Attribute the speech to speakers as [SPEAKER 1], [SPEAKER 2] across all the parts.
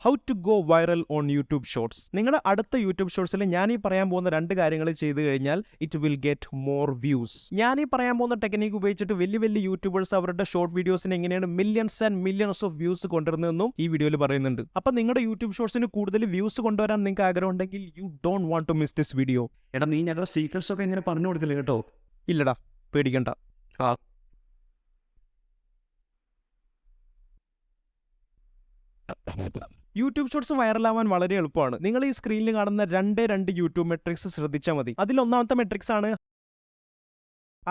[SPEAKER 1] How to go viral on YouTube shorts. നിങ്ങളുടെ അടുത്ത YouTube ഷോർട്സിൽ ഞാൻ ഈ പറയാൻ പോകുന്ന 2 കാര്യങ്ങൾ ചെയ്തു കഴിഞ്ഞാൽ it will get more views. ഞാൻ ഈ പറയാൻ പോകുന്ന ടെക്നിക്ക് ഉപയോഗിച്ചിട്ട് വലിയ വലിയ യൂട്യൂബേഴ്സ് അവരുടെ ഷോർട്ട് വീഡിയോസിന് എങ്ങനെയാണ് millions and millions of views കൊണ്ടുവരുന്നതെന്നും ഈ വീഡിയോയിൽ പറയുന്നുണ്ട്. അപ്പം നിങ്ങളുടെ യൂട്യൂബ് ഷോർട്സിന് കൂടുതൽ വ്യൂസ് കൊണ്ടുവരാൻ നിങ്ങൾക്ക് ആഗ്രഹം ഉണ്ടെങ്കിൽ you don't want to miss this video.
[SPEAKER 2] എടാ നീ ഞങ്ങളുടെ സീക്രട്സ് ഒക്കെ എങ്ങനെ പറഞ്ഞു കൊടുക്കില്ല കേട്ടോ.
[SPEAKER 1] ഇല്ലടാ, പേടിക്കണ്ട. യൂട്യൂബ് ഷോർട്സ് വൈറലാവാൻ വളരെ എളുപ്പമാണ്. നിങ്ങൾ ഈ സ്ക്രീനിൽ കാണുന്ന രണ്ട് യൂട്യൂബ് മെട്രിക്സ് ശ്രദ്ധിച്ചാൽ മതി. അതിൽ ഒന്നാമത്തെ മെട്രിക്സ് ആണ്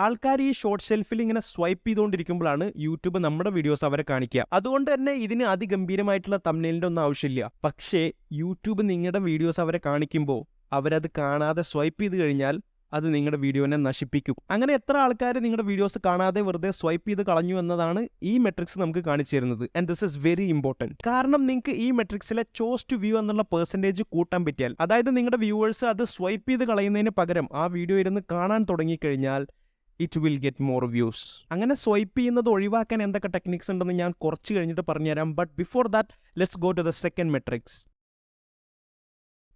[SPEAKER 1] ആൾക്കാർ ഈ ഷോർട്ട് ഷെൽഫിൽ ഇങ്ങനെ സ്വൈപ്പ് ചെയ്തുകൊണ്ടിരിക്കുമ്പോഴാണ് യൂട്യൂബ് നമ്മുടെ വീഡിയോസ് അവരെ കാണിക്കുക. അതുകൊണ്ട് തന്നെ ഇതിന് അതിഗംഭീരമായിട്ടുള്ള തംബ്നെയിലിന്റെ ഒന്നും ആവശ്യമില്ല. പക്ഷേ യൂട്യൂബ് നിങ്ങളുടെ വീഡിയോസ് അവരെ കാണിക്കുമ്പോൾ അവരത് കാണാതെ സ്വൈപ്പ് ചെയ്ത് കഴിഞ്ഞാൽ അത് നിങ്ങളുടെ വീഡിയോനെ നശിപ്പിക്കും. അങ്ങനെ എത്ര ആൾക്കാർ നിങ്ങളുടെ വീഡിയോസ് കാണാതെ വെറുതെ സ്വൈപ്പ് ചെയ്ത് കളഞ്ഞു എന്നതാണ് ഈ മെട്രിക്സ് നമുക്ക് കാണിച്ചു തരുന്നത്. And this is very important. കാരണം നിങ്ങൾക്ക് ഈ മെട്രിക്സിലെ ചോസ് ടു വ്യൂ എന്നുള്ള പെർസെൻറ്റേജ് കൂട്ടാൻ പറ്റിയാൽ, അതായത് നിങ്ങളുടെ വ്യൂവേഴ്സ് അത് സ്വൈപ്പ് ചെയ്ത് കളയുന്നതിന് പകരം ആ വീഡിയോ ഇരുന്ന് കാണാൻ തുടങ്ങിക്കഴിഞ്ഞാൽ it will get more views. അങ്ങനെ സ്വൈപ്പ് ചെയ്യുന്നത് ഒഴിവാക്കാൻ എന്തൊക്കെ ടെക്നിക്സ് ഉണ്ടെന്ന് ഞാൻ കുറച്ച് കഴിഞ്ഞിട്ട് പറഞ്ഞുതരാം. But before that let's go to the second metrics.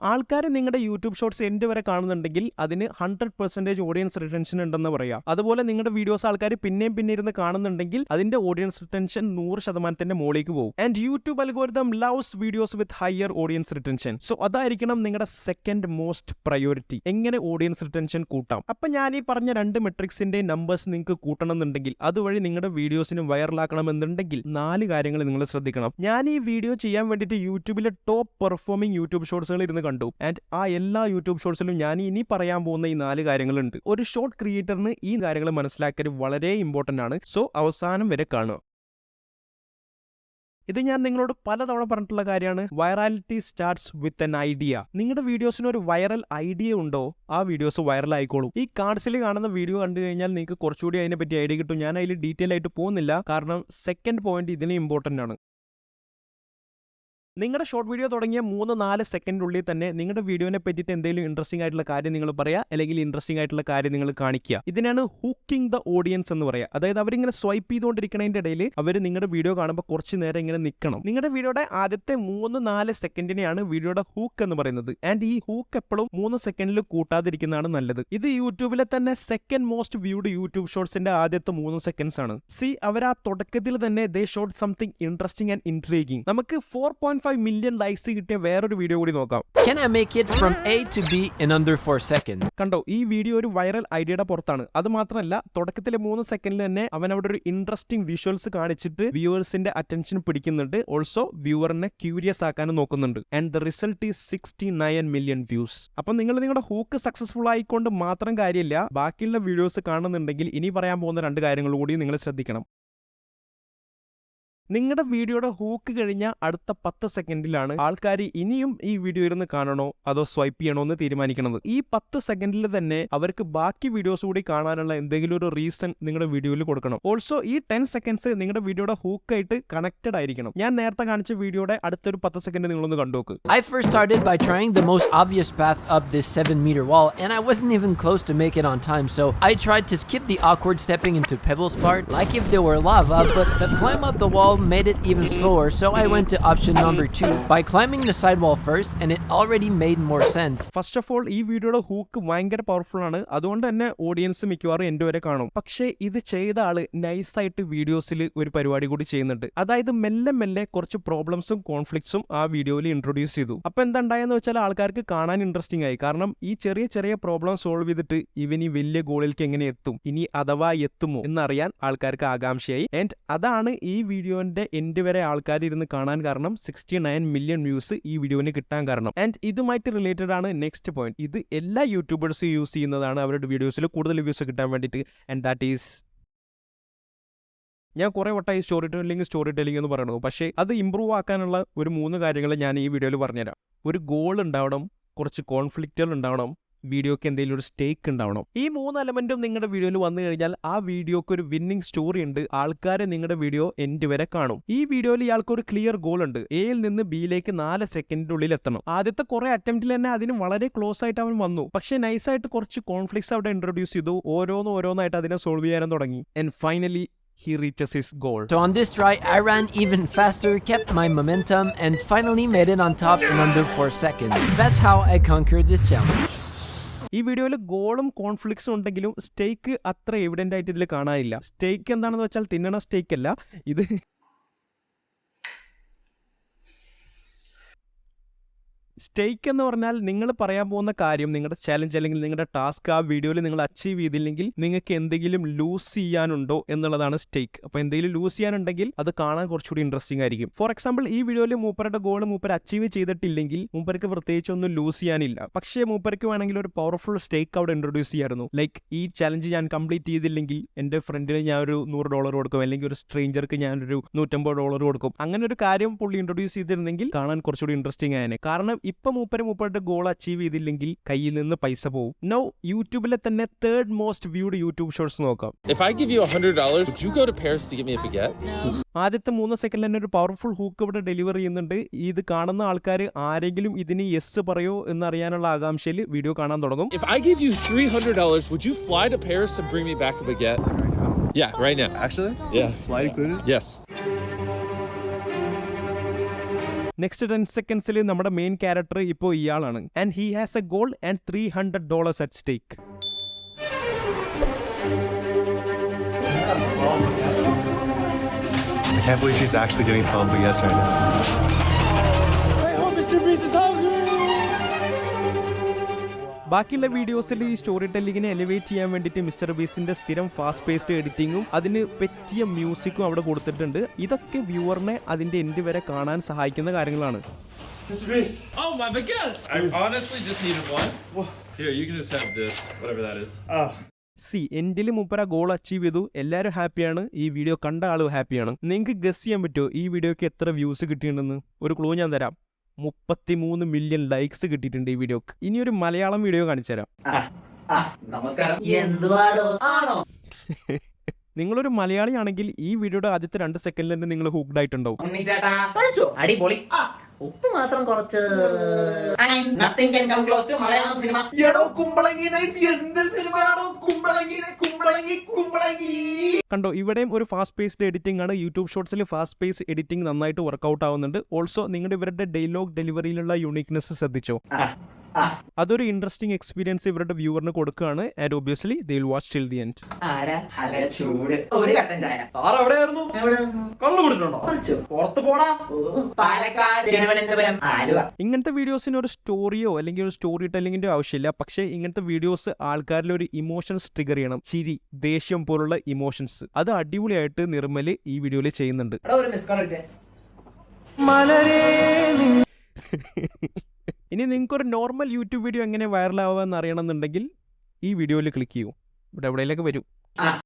[SPEAKER 1] ആൾക്കാർ നിങ്ങളുടെ യൂട്യൂബ് ഷോർട്സ് എൻഡ് വരെ കാണുന്നുണ്ടെങ്കിൽ അതിന് 100% ഓഡിയൻസ് റിട്ടൻഷൻ ഉണ്ടെന്ന് പറയാം. അതുപോലെ നിങ്ങളുടെ വീഡിയോസ് ആൾക്കാർ പിന്നെയും ഇരുന്ന് കാണുന്നുണ്ടെങ്കിൽ അതിന്റെ ഓഡിയൻസ് റിട്ടൻഷൻ 100% മുകളിലേക്ക് പോകും. And YouTube algorithm loves videos with higher audience retention. So അതായിരിക്കണം നിങ്ങളുടെ സെക്കൻഡ് മോസ്റ്റ് പ്രയോറിറ്റി. എങ്ങനെ ഓഡിയൻസ് റിട്ടൻഷൻ കൂട്ടാം? അപ്പൊ ഞാൻ ഈ പറഞ്ഞ 2 മെട്രിക്സിന്റെ നമ്പേഴ്സ് നിങ്ങൾക്ക് കൂട്ടണം എന്നുണ്ടെങ്കിൽ, അതുവഴി നിങ്ങളുടെ വീഡിയോസിന് വൈറലാക്കണമെന്നുണ്ടെങ്കിൽ 4 കാര്യങ്ങൾ നിങ്ങൾ ശ്രദ്ധിക്കണം. ഞാൻ ഈ വീഡിയോ ചെയ്യാൻ വേണ്ടിയിട്ട് യൂട്യൂബിലെ ടോപ്പ് പെർഫോമിംഗ് യൂട്യൂബ് ഷോർട്സുകൾ ഇരുന്ന് കണ്ടു. ആൻഡ് ആ എല്ലാ യൂട്യൂബ് ഷോർട്സിലും ഞാൻ ഇനി പറയാൻ പോകുന്ന ഈ 4 കാര്യങ്ങളുണ്ട്. ഒരു ഷോർട്ട് ക്രിയേറ്ററിന് ഈ കാര്യങ്ങൾ മനസ്സിലാക്കൽ വളരെ ഇമ്പോർട്ടൻ്റ് ആണ്. സോ അവസാനം വരെ കാണുക. ഇത് ഞാൻ നിങ്ങളോട് പലതവണ പറഞ്ഞിട്ടുള്ള കാര്യമാണ്. Virality starts with an idea. നിങ്ങളുടെ വീഡിയോസിന് ഒരു വൈറൽ ഐഡിയ ഉണ്ടോ, ആ വീഡിയോസ് വൈറൽ ആയിക്കോളും. ഈ കാർഡ്സിൽ കാണുന്ന വീഡിയോ കണ്ടു കഴിഞ്ഞാൽ നിങ്ങൾക്ക് കുറച്ചുകൂടി അതിനെപ്പറ്റി ഐഡിയ കിട്ടും. ഞാൻ അതിൽ ഡീറ്റെയിൽ ആയിട്ട് പോകുന്നില്ല, കാരണം സെക്കൻഡ് പോയിന്റ് ഇതിന് ഇമ്പോർട്ടൻ്റ് ആണ്. നിങ്ങളുടെ ഷോർട്ട് വീഡിയോ തുടങ്ങിയ 3-4 സെക്കൻഡിനുള്ളിൽ തന്നെ നിങ്ങളുടെ വീഡിയോനെ പറ്റിയിട്ട് എന്തെങ്കിലും ഇൻട്രസ്റ്റിംഗ് ആയിട്ടുള്ള കാര്യം നിങ്ങൾ പറയുക, അല്ലെങ്കിൽ ഇൻട്രസ്റ്റിംഗ് ആയിട്ടുള്ള കാര്യം നിങ്ങൾ കാണിക്കുക. ഇതിനാണ് ഹൂക്കിംഗ് ദ ഓഡിയൻസ് എന്ന് പറയുക. അതായത് അവരിങ്ങനെ സ്വൈപ്പ് ചെയ്തുകൊണ്ടിരിക്കുന്നതിൻ്റെ ഇടയിൽ അവർ നിങ്ങളുടെ വീഡിയോ കാണുമ്പോൾ കുറച്ച് നേരം ഇങ്ങനെ നിൽക്കണം. നിങ്ങളുടെ വീഡിയോയുടെ ആദ്യത്തെ 3-4 സെക്കൻഡിനെയാണ് വീഡിയോയുടെ ഹൂക്ക് എന്ന് പറയുന്നത്. ആൻഡ് ഈ ഹൂക്ക് എപ്പോഴും 3 സെക്കൻഡിൽ കൂട്ടാതിരിക്കുന്നതാണ് നല്ലത്. ഇത് യൂട്യൂബിലെ തന്നെ സെക്കൻഡ് മോസ്റ്റ് വ്യൂഡ് യൂട്യൂബ് ഷോർട്സിന്റെ ആദ്യത്തെ 3 സെക്കൻഡ്സ് ആണ്. അവർ ആ തുടക്കത്തിൽ തന്നെ they showed something interesting and intriguing. നമുക്ക് 4.5 മില്യൺ ലൈക്സ് കിട്ടിയ വേറൊരു വീഡിയോ കൂടി നോക്കാം.
[SPEAKER 3] Can I make it from A to B in under 4 seconds?
[SPEAKER 1] കണ്ടോ, ഈ വീഡിയോ ഒരു വൈറൽ ഐഡിയയുടെ പുറത്താണ്. അത് മാത്രമല്ല, തുടക്കത്തിലെ 3 സെക്കൻഡിൽ തന്നെ അവൻ അവിടെ ഒരു ഇൻട്രസ്റ്റിംഗ് വിഷ്വൽസ് കാണിച്ചിട്ട് വ്യൂവേഴ്സിന്റെ അറ്റൻഷൻ പിടിക്കുന്നുണ്ട്. ഓൾസോ വ്യൂവറിനെ ക്യൂരിയസ് ആക്കാനും നോക്കുന്നുണ്ട്. And the result is 69 million views. അപ്പം നിങ്ങൾ നിങ്ങളുടെ ഹൂക്ക് സക്സസ്ഫുൾ ആയിക്കൊണ്ട് മാത്രം കാര്യമില്ല, ബാക്കിയുള്ള വീഡിയോസ് കാണുന്നുണ്ടെങ്കിൽ ഇനി പറയാൻ പോകുന്ന 2 കാര്യങ്ങൾ കൂടി നിങ്ങൾ ശ്രദ്ധിക്കണം. നിങ്ങളുടെ വീഡിയോയുടെ ഹൂക്ക് കഴിഞ്ഞ അടുത്ത 10 സെക്കൻഡിലാണ് ആൾക്കാർ ഇനിയും ഈ വീഡിയോ ഇരുന്ന് കാണണോ അതോ സ്വൈപ്പ് ചെയ്യണോ എന്ന് തീരുമാനിക്കുന്നത്. ഈ 10 സെക്കൻഡിൽ തന്നെ അവർക്ക് ബാക്കി വീഡിയോസ് കൂടി കാണാനുള്ള എന്തെങ്കിലും ഒരു റീസൺ നിങ്ങളുടെ വീഡിയോയിൽ കൊടുക്കണം. ഓൾസോ ഈ 10 സെക്കൻഡ്സ് നിങ്ങളുടെ വീഡിയോയുടെ ഹൂക്കായിട്ട് കണക്റ്റഡ് ആയിരിക്കണം. ഞാൻ നേരത്തെ കാണിച്ച വീഡിയോയുടെ അടുത്തൊരു 10 സെക്കൻഡ് നിങ്ങളൊന്ന് കണ്ടുനോക്ക്.
[SPEAKER 3] I first started by trying the most obvious path up this 7-meter wall, and I wasn't even close to make it on time, so I tried to skip the awkward stepping into pebbles part, like if there were lava, but the climb up the wall made it even slower, so I went to option number 2 by climbing the sidewall first, and it already made more sense.
[SPEAKER 1] First of all ഈ വീഡിയോയുടെ hook ഭയങ്കര powerful ആണ്. അതുകൊണ്ട് തന്നെ audience മിക്കവാറും എൻ്റെ വരെ കാണും. പക്ഷേ ഇത് ചെയ്ത ആള് നൈസായിട്ട് വീഡിയോസിൽ ഒരു പരിപാടി കൂടി ചെയ്യുന്നുണ്ട്. അതായത് മെല്ലെ കുറച്ച് പ്രോബ്ലംസും കോൺഫ്ലിക്ട്സും ആ വീഡിയോയിൽ ഇൻട്രൊഡ്യൂസ് ചെയ്തു. അപ്പൊ എന്താ ഉണ്ടായെന്ന് വെച്ചാൽ ആൾക്കാർക്ക് കാണാൻ ഇൻട്രസ്റ്റിംഗ് ആയി. കാരണം ഈ ചെറിയ പ്രോബ്ലം സോൾവ് ചെയ്തിട്ട് ഇവൻ ഈ വലിയ ഗോളിലേക്ക് എങ്ങനെ എത്തും, ഇനി അഥവാ എത്തുമോ എന്നറിയാൻ ആൾക്കാർക്ക് ആകാംക്ഷയായി. ആൻഡ് അതാണ് ഈ വീഡിയോന്റെ എൻഡ് വരെ ആൾക്കാർ ഇരുന്ന് കാണാൻ കാരണം. 69 മില്യൺ വ്യൂസ് ഈ വീഡിയോന് കിട്ടാൻ കാരണം. ആൻഡ് ഇതുമായിട്ട് റിലേറ്റഡ് ആണ് നെക്സ്റ്റ് പോയിന്റ്. ഇത് എല്ലാ യൂട്യൂബേഴ്സും യൂസ് ചെയ്യുന്നതാണ് അവരുടെ വീഡിയോസിൽ കൂടുതൽ വ്യൂസ് കിട്ടാൻ വേണ്ടിയിട്ട്. ആൻഡ് ദാറ്റ് ഈസ്, ഞാൻ കുറേ വട്ടമായി സ്റ്റോറി ടെല്ലിംഗ് എന്ന് പറയുന്നത്. പക്ഷേ അത് ഇമ്പ്രൂവ് ആക്കാനുള്ള ഒരു 3 കാര്യങ്ങൾ ഞാൻ ഈ വീഡിയോയിൽ പറഞ്ഞുതരാം. ഒരു ഗോൾ ഉണ്ടാവണം, കുറച്ച് കോൺഫ്ലിക്റ്റുകൾ ഉണ്ടാവണം, വീഡിയോക്ക് എന്തെങ്കിലും ഒരു സ്റ്റേക്ക് ഉണ്ടാവണം. ഈ 3 എലമെന്റും നിങ്ങളുടെ വീഡിയോയിൽ വന്നു കഴിഞ്ഞാൽ ആ വീഡിയോക്ക് ഒരു വിന്നിംഗ് സ്റ്റോറി ഉണ്ട്. ആൾക്കാരെ നിങ്ങളുടെ വീഡിയോ എൻഡ് വരെ കാണും. ഈ വീഡിയോയിൽ ഇയാൾക്ക് ഒരു ക്ലിയർ ഗോൾ ഉണ്ട്. എയിൽ നിന്ന് ബിയിലേക്ക് 4 സെക്കൻഡിനുള്ളിൽ എത്തണം. ആദ്യത്തെ കുറെ അറ്റംപ്റ്റിൽ തന്നെ അതിന് വളരെ ക്ലോസ് ആയിട്ട് അവൻ വന്നു. പക്ഷേ നൈസായിട്ട് കുറച്ച് കോൺഫ്ലിക്ട്സ് അവിടെ ഇൻട്രൊഡ്യൂസ് ചെയ്തു. ഓരോന്നായിട്ട് അതിനെ സോൾവ് ചെയ്യാനും തുടങ്ങി. And finally he reaches his goal.
[SPEAKER 3] So on this try, I ran even faster, kept my momentum, and finally made it on top in under 4 seconds. That's how I conquered this challenge.
[SPEAKER 1] ഈ വീഡിയോയിൽ ഗോളും കോൺഫ്ലിക്ട്സും ഉണ്ടെങ്കിലും സ്റ്റേക്ക് അത്ര evident ആയിട്ട് ഇതിൽ കാണാനില്ല. സ്റ്റേക്ക് എന്താണെന്ന് വെച്ചാൽ തിന്നണ സ്റ്റേക്ക് അല്ല, ഇത് സ്റ്റേക്ക് എന്ന് പറഞ്ഞാൽ നിങ്ങൾ പറയാൻ പോകുന്ന കാര്യം, നിങ്ങളുടെ ചലഞ്ച് അല്ലെങ്കിൽ നിങ്ങളുടെ ടാസ്ക് ആ വീഡിയോയിൽ നിങ്ങൾ അച്ചീവ് ചെയ്തില്ലെങ്കിൽ നിങ്ങൾക്ക് എന്തെങ്കിലും ലൂസ് ചെയ്യാനുണ്ടോ എന്നുള്ളതാണ് സ്റ്റേക്ക്. അപ്പോൾ എന്തെങ്കിലും ലൂസ് ചെയ്യാനുണ്ടെങ്കിൽ അത് കാണാൻ കുറച്ചുകൂടി ഇൻട്രസ്റ്റിംഗ് ആയിരിക്കും. ഫോർ എക്സാമ്പിൾ ഈ വീഡിയോയിൽ മൂപ്പരുടെ ഗോൾ മൂപ്പർ അച്ചീവ് ചെയ്തിട്ടില്ലെങ്കിൽ മൂപ്പർക്ക് പ്രത്യേകിച്ച് ഒന്നും ലൂസ് ചെയ്യാനില്ല. പക്ഷേ മൂപ്പർക്ക് വേണമെങ്കിൽ ഒരു പവർഫുൾ സ്റ്റേക്ക് അവിടെ ഇൻട്രൊഡ്യൂസ് ചെയ്യായിരുന്നു. ലൈക്ക് ഈ ചലഞ്ച് ഞാൻ കംപ്ലീറ്റ് ചെയ്തില്ലെങ്കിൽ എൻ്റെ ഫ്രണ്ടിന് ഞാൻ ഒരു $100 കൊടുക്കും, അല്ലെങ്കിൽ ഒരു സ്ട്രേഞ്ചർക്ക് ഞാനൊരു $150 കൊടുക്കും. അങ്ങനെ ഒരു കാര്യം പുള്ളി ഇൻട്രൊഡ്യൂസ് ചെയ്തിരുന്നെങ്കിൽ കാണാൻ കുറച്ചുകൂടി ഇൻട്രസ്റ്റിംഗ് ആയേനെ. കാരണം ഇപ്പൊ മൂപ്പരുടെ ഗോൾ അച്ചീവ് ചെയ്തില്ലെങ്കിൽ കയ്യിൽ നിന്ന് പൈസ പോകും. നൗ യൂട്യൂബിലെ തന്നെ 3rd most viewed YouTube shorts നോക്കാം.
[SPEAKER 4] If I give you $100, would you go to Paris to get me a baguette?
[SPEAKER 1] ആദ്യത്തെ 3 സെക്കൻഡിൽ തന്നെ ഒരു പവർഫുൾ ഹൂക്ക് ഇവിടെ ഡെലിവർ ചെയ്യുന്നുണ്ട്. ഇത് കാണുന്ന ആൾക്കാർ ആരെങ്കിലും ഇതിന് യെസ് പറയോ എന്നറിയാനുള്ള ആകാംക്ഷയിൽ വീഡിയോ കാണാൻ തുടങ്ങും.
[SPEAKER 4] If I give you $300, would you fly to Paris and bring me back a baguette? Yeah, right now.
[SPEAKER 2] Actually?
[SPEAKER 4] Yeah.
[SPEAKER 2] Flight included?
[SPEAKER 4] Yes.
[SPEAKER 1] Next 10 സെക്കൻഡ്സിൽ നമ്മുടെ മെയിൻ ക്യാരക്ടർ ഇപ്പോൾ ഇയാളാണ്. And he has a goal and $300 at stake.
[SPEAKER 2] I can't believe she's actually getting 12 baguettes right now.
[SPEAKER 4] I hope Mr. Beast is hungry.
[SPEAKER 1] ബാക്കിയുള്ള വീഡിയോസിൽ ഈ story ടെല്ലിങ്ങിനെ elevate ചെയ്യാൻ വേണ്ടിയിട്ട് mister ബീസ്റ്റിന്റെ സ്ഥിരം ഫാസ്റ്റ് പേസ്ഡ് എഡിറ്റിങ്ങും അതിന് പറ്റിയ മ്യൂസിക്കും അവിടെ കൊടുത്തിട്ടുണ്ട്. ഇതൊക്കെ വ്യൂവറിനെ അതിന്റെ എൻഡ് വരെ കാണാൻ സഹായിക്കുന്ന കാര്യങ്ങളാണ്.
[SPEAKER 4] Mr. Beast. Oh, my baguette. I honestly just needed one. Here, you can just have this, whatever that is.
[SPEAKER 1] എൻഡിൽ മൂപ്പര ഗോൾ അച്ചീവ് ചെയ്തു. എല്ലാവരും ഹാപ്പിയാണ്. ഈ വീഡിയോ കണ്ട ആളും ഹാപ്പിയാണ്. നിങ്ങൾക്ക് ഗസ് ചെയ്യാൻ പറ്റുമോ ഈ വീഡിയോക്ക് എത്ര വ്യൂസ് കിട്ടിയിട്ടുണ്ടെന്ന്? ഒരു ക്ലൂ ഞാൻ തരാം. 33 മില്യൺ ലൈക്സ് കിട്ടിയിട്ടുണ്ട് ഈ വീഡിയോക്ക്. ഇനി ഒരു മലയാളം വീഡിയോ കാണിച്ചു തരാം.
[SPEAKER 5] നമസ്കാരം.
[SPEAKER 1] നിങ്ങളൊരു മലയാളിയാണെങ്കിൽ ഈ വീഡിയോയുടെ ആദ്യത്തെ 2 സെക്കൻഡിൽ തന്നെ നിങ്ങൾ ഹൂക്ക്ഡ് ആയിട്ടുണ്ടാവും.
[SPEAKER 5] അടിപൊളി. ഉപ്പ് മാത്രം കുറച്ച്. Nothing can come close to Malayalam cinema. എടോ കുമ്പളങ്ങി നൈറ്റ് എന്ത് സിനിമയാണോ? കുമ്പളങ്ങി.
[SPEAKER 1] കണ്ടോ, ഇവിടെയും ഒരു ഫാസ്റ്റ് പേസ്ഡ് എഡിറ്റിംഗ് ആണ്. യൂട്യൂബ് ഷോർട്സിൽ ഫാസ്റ്റ് പേസ് എഡിറ്റിംഗ് നന്നായിട്ട് വർക്ക്ഔട്ട് ആവുന്നുണ്ട്. ഓൾസോ നിങ്ങളുടെ ഇവരുടെ ഡയലോഗ് ഡെലിവറിയിലുള്ള യൂണിക്നെസ് ശ്രദ്ധിച്ചോ? അതൊരു ഇൻട്രസ്റ്റിംഗ് എക്സ്പീരിയൻസ് ഇവരുടെ വ്യൂവറിന് കൊടുക്കുകയാണ്. And obviously they will watch till the end.
[SPEAKER 5] ചൂട് ഒരു കട്ടൻ ചായ.
[SPEAKER 6] എവിടെയായിരുന്നു? കള്ളു കുടിച്ചിട്ടുണ്ടോ? പുറത്ത് പോടാ.
[SPEAKER 5] പാലക്കാട്, തിരുവനന്തപുരം, ആലുവ.
[SPEAKER 1] ഇങ്ങനത്തെ വീഡിയോസിന് ഒരു സ്റ്റോറിയോ അല്ലെങ്കിൽ ഒരു സ്റ്റോറി ടെല്ലിങ്ങിന്റെ ആവശ്യമില്ല. പക്ഷേ ഇങ്ങനത്തെ വീഡിയോസ് ആൾക്കാരിൽ ഒരു ഇമോഷൻസ് ട്രിഗർ ചെയ്യണം. ചിരി, ദേഷ്യം പോലുള്ള ഇമോഷൻസ്. അത് അടിപൊളിയായിട്ട് നിർമ്മല് ഈ വീഡിയോയിൽ ചെയ്യുന്നുണ്ട്.
[SPEAKER 6] ഒരു മിസ് കോൾ അടിച്ചേ.
[SPEAKER 1] ഇനി നിങ്ങൾക്കൊരു നോർമൽ യൂട്യൂബ് വീഡിയോ എങ്ങനെ വൈറലാവുക എന്ന് അറിയണമെന്നുണ്ടെങ്കിൽ ഈ വീഡിയോയിൽ ക്ലിക്ക് ചെയ്യൂ. ഇവിടെ എവിടെയൊക്കെ വരും.